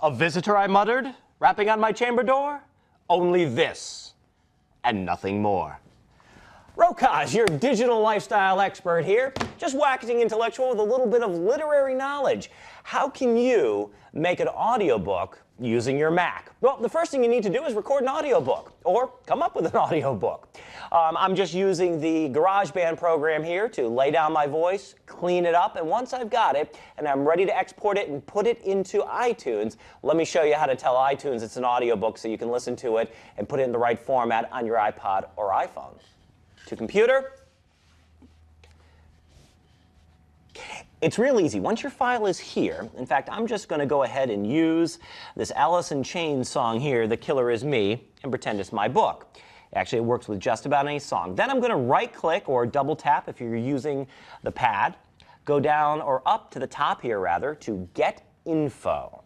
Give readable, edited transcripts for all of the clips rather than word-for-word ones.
A visitor, I muttered, rapping on my chamber door? Only this, and nothing more. Rokaz, your digital lifestyle expert here, just waxing intellectual with a little bit of literary knowledge. How can you make an audiobook using your Mac? Well, the first thing you need to do is record an audiobook, or come up with an audiobook. I'm just using the GarageBand program here to lay down my voice, clean it up, and once I've got it, and I'm ready to export it and put it into iTunes, let me show you how to tell iTunes it's an audiobook so you can listen to it and put it in the right format on your iPod or iPhone. To computer. It's real easy. Once your file is here, in fact, I'm just going to go ahead and use this Alice in Chains song here, The Killer Is Me, and pretend it's my book. Actually, it works with just about any song. Then I'm going to right-click or double-tap if you're using the pad. Go down or up to the top here, rather, to Get Info.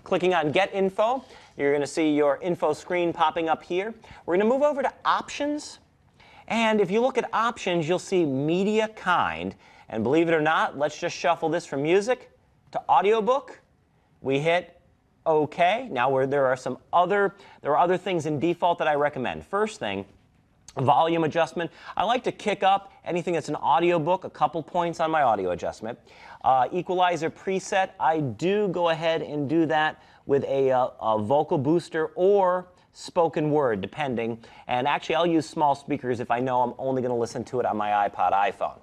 Clicking on Get Info, you're going to see your info screen popping up here. We're going to move over to Options. And if you look at Options, you'll see Media Kind. And believe it or not, let's just shuffle this from music to audiobook. We hit OK. Now there are other things in default that I recommend. First thing, volume adjustment. I like to kick up anything that's an audiobook, a couple points on my audio adjustment. Equalizer preset, I do go ahead and do that with a vocal booster or spoken word, depending. And actually, I'll use small speakers if I know I'm only going to listen to it on my iPod, iPhone.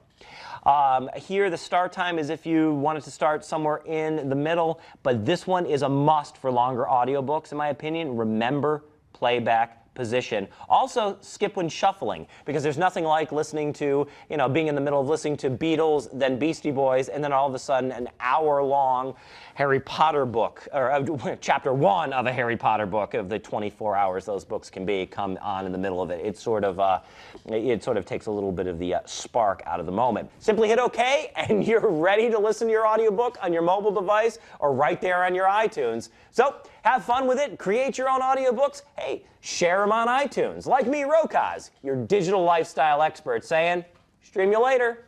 Here, the start time is if you wanted to start somewhere in the middle, but this one is a must for longer audiobooks, in my opinion. Remember playback position. Also, skip when shuffling, because there's nothing like listening to, being in the middle of listening to Beatles, then Beastie Boys, and then all of a sudden an hour-long Harry Potter book, or chapter 1 of a Harry Potter book of the 24 hours those books can be, come on in the middle of it. It sort of takes a little bit of the spark out of the moment. Simply hit OK, and you're ready to listen to your audiobook on your mobile device or right there on your iTunes. So have fun with it. Create your own audiobooks. Hey, share them on iTunes. Like me, Rokaz, your digital lifestyle expert, saying, stream you later.